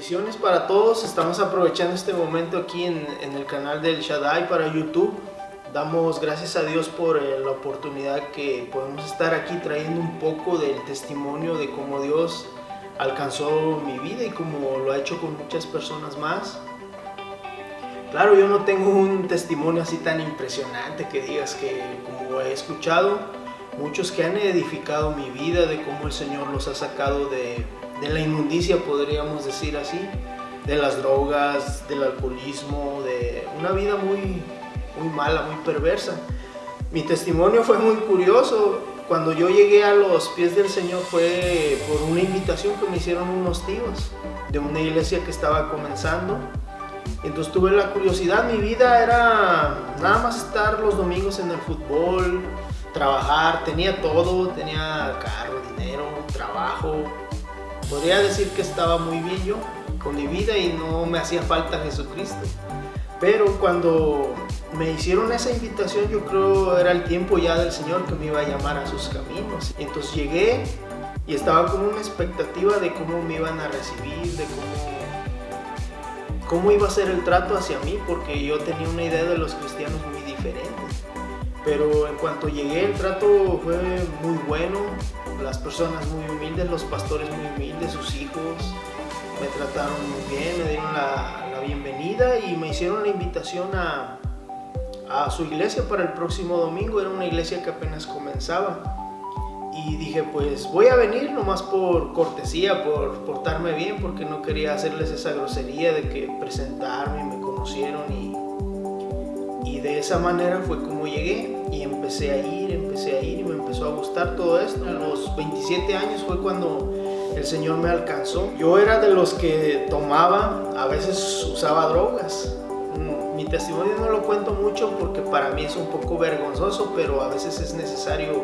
Bendiciones para todos. Estamos aprovechando este momento aquí en el canal del Shaddai para YouTube. Damos gracias a Dios por la oportunidad que podemos estar aquí trayendo un poco del testimonio de cómo Dios alcanzó mi vida y cómo lo ha hecho con muchas personas más. Claro, yo no tengo un testimonio así tan impresionante que digas que como he escuchado muchos que han edificado mi vida, de cómo el Señor los ha sacado de la inmundicia, podríamos decir así, de las drogas, del alcoholismo, de una vida muy mala, muy perversa. Mi testimonio fue muy curioso. Cuando yo llegué a los pies del Señor fue por una invitación que me hicieron unos tíos de una iglesia que estaba comenzando. Entonces tuve la curiosidad. Mi vida era nada más estar los domingos en el fútbol, trabajar, tenía todo, tenía carro, dinero, trabajo. Podría decir que estaba muy bien yo con mi vida y no me hacía falta Jesucristo. Pero cuando me hicieron esa invitación, yo creo era el tiempo ya del Señor que me iba a llamar a sus caminos. Entonces llegué y estaba con una expectativa de cómo me iban a recibir, de cómo iba a ser el trato hacia mí, porque yo tenía una idea de los cristianos muy diferente. Pero en cuanto llegué, el trato fue muy bueno, las personas muy humildes, los pastores muy humildes, sus hijos me trataron muy bien, me dieron la bienvenida y me hicieron la invitación a su iglesia para el próximo domingo. Era una iglesia que apenas comenzaba y dije, pues voy a venir nomás por cortesía, por portarme bien, porque no quería hacerles esa grosería de que presentarme y me conocieron y de esa manera fue como llegué y empecé a ir y me empezó a gustar todo esto. A los 27 años fue cuando el Señor me alcanzó. Yo era de los que tomaba, a veces usaba drogas. Mi testimonio no lo cuento mucho porque para mí es un poco vergonzoso, pero a veces es necesario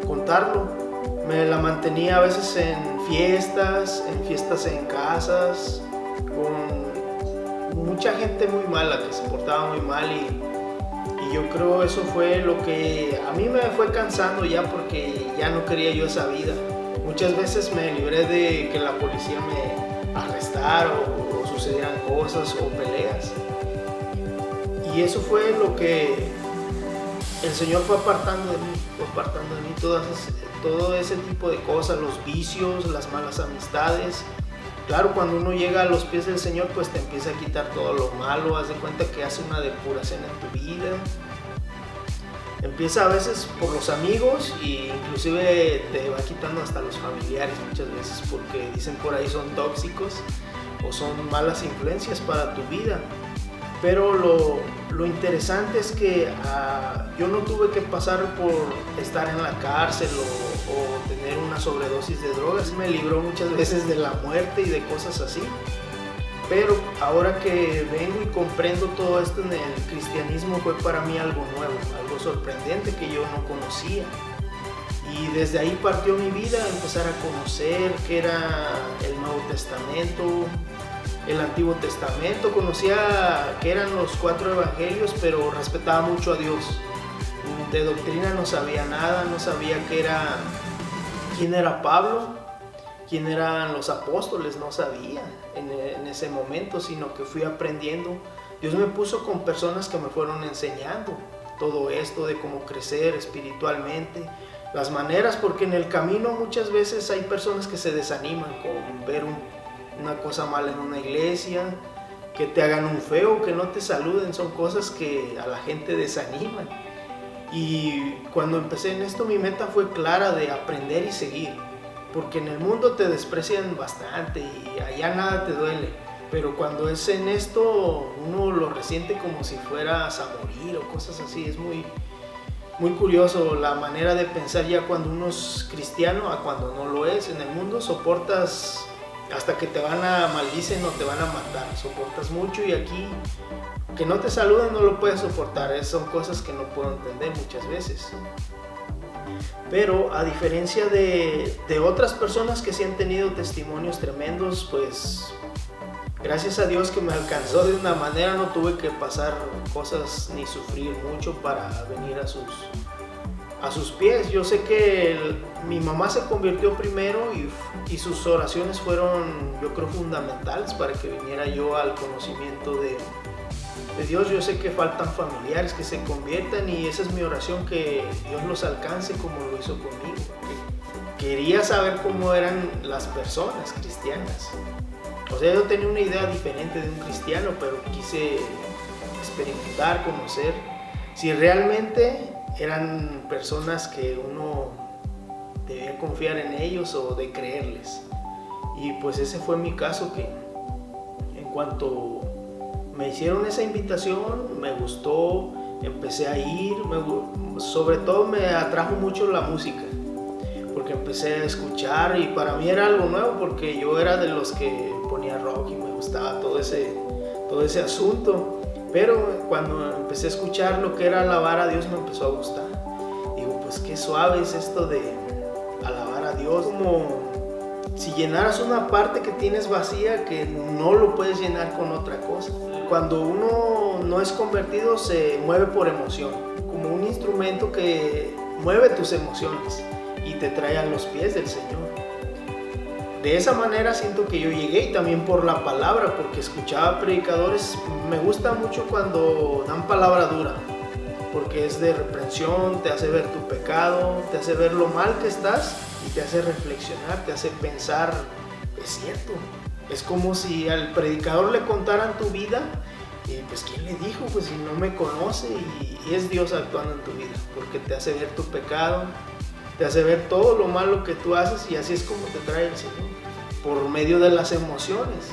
contarlo. Me la mantenía a veces en fiestas en casas, con mucha gente muy mala que se portaba muy mal y yo creo eso fue lo que a mí me fue cansando ya, porque ya no quería yo esa vida. Muchas veces me libré de que la policía me arrestara o sucedieran cosas o peleas. Y eso fue lo que el Señor fue apartando de mí, todo ese tipo de cosas, los vicios, las malas amistades. Claro, cuando uno llega a los pies del Señor, pues te empieza a quitar todo lo malo, haz de cuenta que hace una depuración en tu vida. Empieza a veces por los amigos e inclusive te va quitando hasta los familiares muchas veces, porque dicen por ahí son tóxicos o son malas influencias para tu vida. Pero lo interesante es que yo no tuve que pasar por estar en la cárcel o tener una sobredosis de drogas. Me libró muchas veces de la muerte y de cosas así. Pero ahora que vengo y comprendo todo esto en el cristianismo, fue para mí algo nuevo, algo sorprendente que yo no conocía. Y desde ahí partió mi vida, empezar a conocer qué era el Nuevo Testamento, el Antiguo Testamento. Conocía que eran los 4 evangelios, pero respetaba mucho a Dios. De doctrina no sabía nada, no sabía quién era Pablo, quién eran los apóstoles, no sabía en ese momento, sino que fui aprendiendo. Dios me puso con personas que me fueron enseñando todo esto de cómo crecer espiritualmente, las maneras, porque en el camino muchas veces hay personas que se desaniman con ver una cosa mala en una iglesia, que te hagan un feo, que no te saluden, son cosas que a la gente desaniman. Y cuando empecé en esto, mi meta fue clara, de aprender y seguir, porque en el mundo te desprecian bastante y allá nada te duele, pero cuando es en esto uno lo resiente como si fueras a morir o cosas así. Es muy curioso la manera de pensar ya cuando uno es cristiano a cuando no lo es. En el mundo soportas hasta que te van a maldicen o te van a matar, soportas mucho, y aquí que no te saluden no lo puedes soportar. Son cosas que no puedo entender muchas veces. Pero a diferencia de otras personas que sí han tenido testimonios tremendos, pues gracias a Dios que me alcanzó de una manera, no tuve que pasar cosas ni sufrir mucho para venir a sus pies. Yo sé que mi mamá se convirtió primero y sus oraciones fueron, yo creo, fundamentales para que viniera yo al conocimiento de Dios. Yo sé que faltan familiares que se conviertan y esa es mi oración, que Dios los alcance como lo hizo conmigo. Quería saber cómo eran las personas cristianas. O sea, yo tenía una idea diferente de un cristiano, pero quise experimentar, conocer si realmente eran personas que uno debía confiar en ellos o de creerles. Y pues ese fue mi caso, que en cuanto me hicieron esa invitación, me gustó, empecé a ir, sobre todo me atrajo mucho la música, porque empecé a escuchar y para mí era algo nuevo, porque yo era de los que ponía rock y me gustaba todo ese asunto. Pero cuando empecé a escuchar lo que era alabar a Dios, me empezó a gustar. Digo, pues qué suave es esto de alabar a Dios, como si llenaras una parte que tienes vacía, que no lo puedes llenar con otra cosa. Cuando uno no es convertido, se mueve por emoción, como un instrumento que mueve tus emociones y te trae a los pies del Señor. De esa manera siento que yo llegué, y también por la palabra, porque escuchaba predicadores. Me gusta mucho cuando dan palabra dura, porque es de reprensión, te hace ver tu pecado, te hace ver lo mal que estás y te hace reflexionar, te hace pensar, es cierto. Es como si al predicador le contaran tu vida y pues ¿quién le dijo? Pues si no me conoce, y es Dios actuando en tu vida, porque te hace ver tu pecado, te hace ver todo lo malo que tú haces, y así es como te trae el Señor, por medio de las emociones.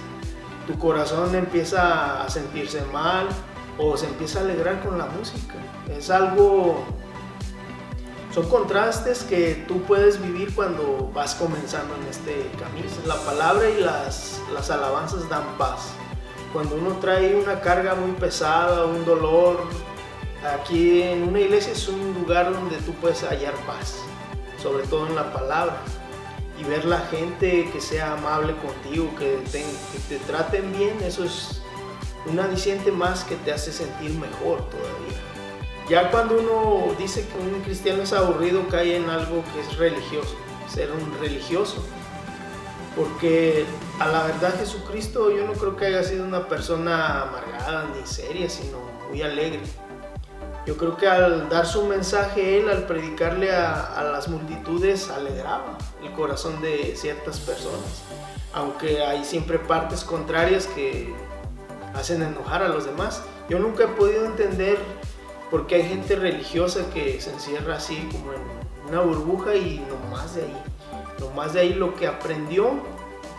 Tu corazón empieza a sentirse mal o se empieza a alegrar con la música. Es algo, son contrastes que tú puedes vivir cuando vas comenzando en este camino. La palabra y las alabanzas dan paz. Cuando uno trae una carga muy pesada, un dolor, aquí en una iglesia es un lugar donde tú puedes hallar paz, sobre todo en la palabra, y ver la gente que sea amable contigo, que te traten bien. Eso es un aliciente más que te hace sentir mejor todavía. Ya cuando uno dice que un cristiano es aburrido, cae en algo que es religioso, ser un religioso, porque a la verdad Jesucristo yo no creo que haya sido una persona amargada ni seria, sino muy alegre. Yo creo que al dar su mensaje, él, al predicarle a las multitudes, alegraba el corazón de ciertas personas, aunque hay siempre partes contrarias que hacen enojar a los demás. Yo nunca he podido entender por qué hay gente religiosa que se encierra así como en una burbuja y nomás de ahí lo que aprendió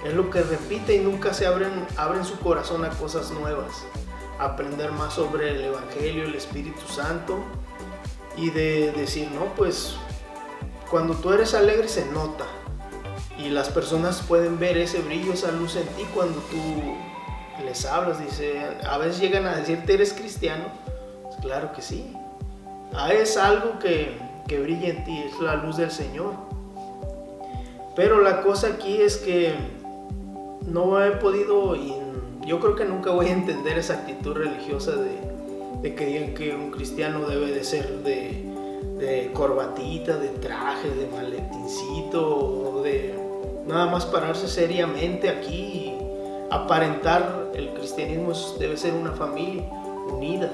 es lo que repite, y nunca se abren su corazón a cosas nuevas, a aprender más sobre el Evangelio, el Espíritu Santo, y de decir, no, pues cuando tú eres alegre se nota, y las personas pueden ver ese brillo, esa luz en ti cuando tú les hablas. Dice, a veces llegan a decirte, ¿eres cristiano? Pues claro que sí. Es algo que brilla en ti, es la luz del Señor. Pero la cosa aquí es que no he podido, y yo creo que nunca voy a entender esa actitud religiosa de que digan que un cristiano debe de ser de corbatita, de traje, de maletincito, o de nada más pararse seriamente aquí y aparentar. El cristianismo debe ser una familia unida,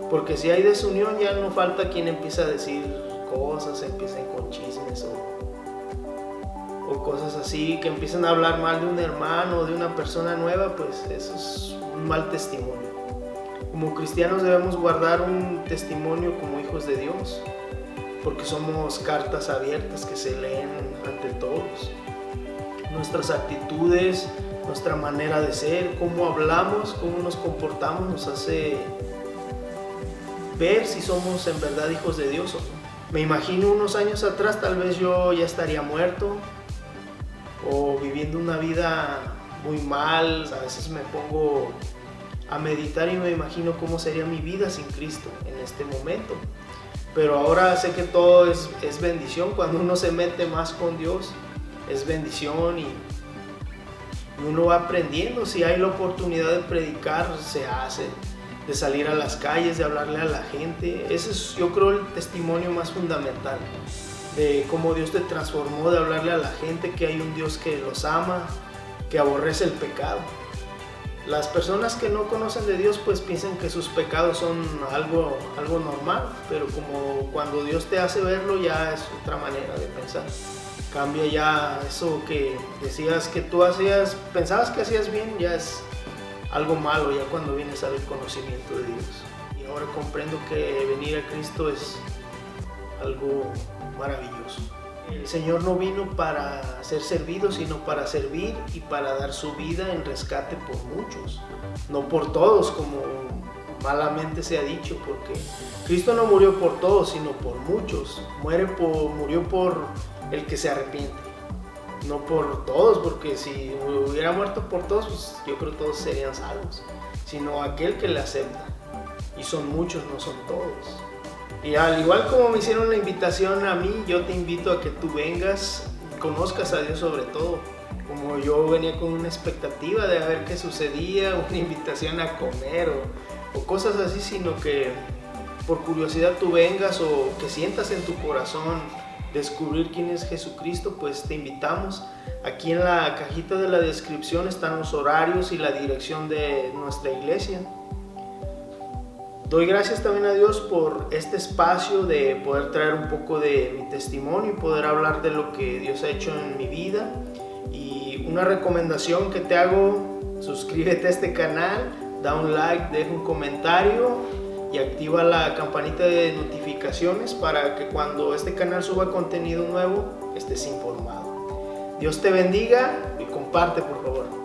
porque si hay desunión ya no falta quien empiece a decir cosas, empiecen con chismes o cosas así, que empiezan a hablar mal de un hermano o de una persona nueva. Pues eso es un mal testimonio. Como cristianos debemos guardar un testimonio como hijos de Dios, porque somos cartas abiertas que se leen ante todos. Nuestras actitudes, nuestra manera de ser, cómo hablamos, cómo nos comportamos, nos hace ver si somos en verdad hijos de Dios o no. Me imagino unos años atrás, tal vez yo ya estaría muerto o viviendo una vida muy mal. A veces me pongo a meditar y me imagino cómo sería mi vida sin Cristo en este momento. Pero ahora sé que todo es bendición. Cuando uno se mete más con Dios, es bendición, y uno va aprendiendo. Si hay la oportunidad de predicar, se hace. de salir a las calles, de hablarle a la gente. Ese es, yo creo, el testimonio más fundamental de cómo Dios te transformó, de hablarle a la gente que hay un Dios que los ama, que aborrece el pecado. Las personas que no conocen de Dios pues piensan que sus pecados son algo normal, pero como cuando Dios te hace verlo ya es otra manera de pensar. Cambia ya eso que decías que tú hacías, pensabas que hacías bien, ya es algo malo ya cuando vienes al conocimiento de Dios. Y ahora comprendo que venir a Cristo es algo maravilloso. El Señor no vino para ser servido, sino para servir y para dar su vida en rescate por muchos, no por todos, como malamente se ha dicho, porque Cristo no murió por todos, sino por muchos. Murió por el que se arrepiente, no por todos, porque si hubiera muerto por todos, pues yo creo que todos serían salvos, sino aquel que le acepta. Y son muchos, no son todos. Y al igual como me hicieron la invitación a mí, yo te invito a que tú vengas, conozcas a Dios sobre todo. Como yo venía con una expectativa de ver qué sucedía, una invitación a comer o cosas así, sino que por curiosidad tú vengas o que sientas en tu corazón descubrir quién es Jesucristo, pues te invitamos. Aquí en la cajita de la descripción están los horarios y la dirección de nuestra iglesia. Doy gracias también a Dios por este espacio de poder traer un poco de mi testimonio y poder hablar de lo que Dios ha hecho en mi vida. Y una recomendación que te hago: suscríbete a este canal, da un like, deja un comentario y activa la campanita de notificaciones para que cuando este canal suba contenido nuevo estés informado. Dios te bendiga y comparte, por favor.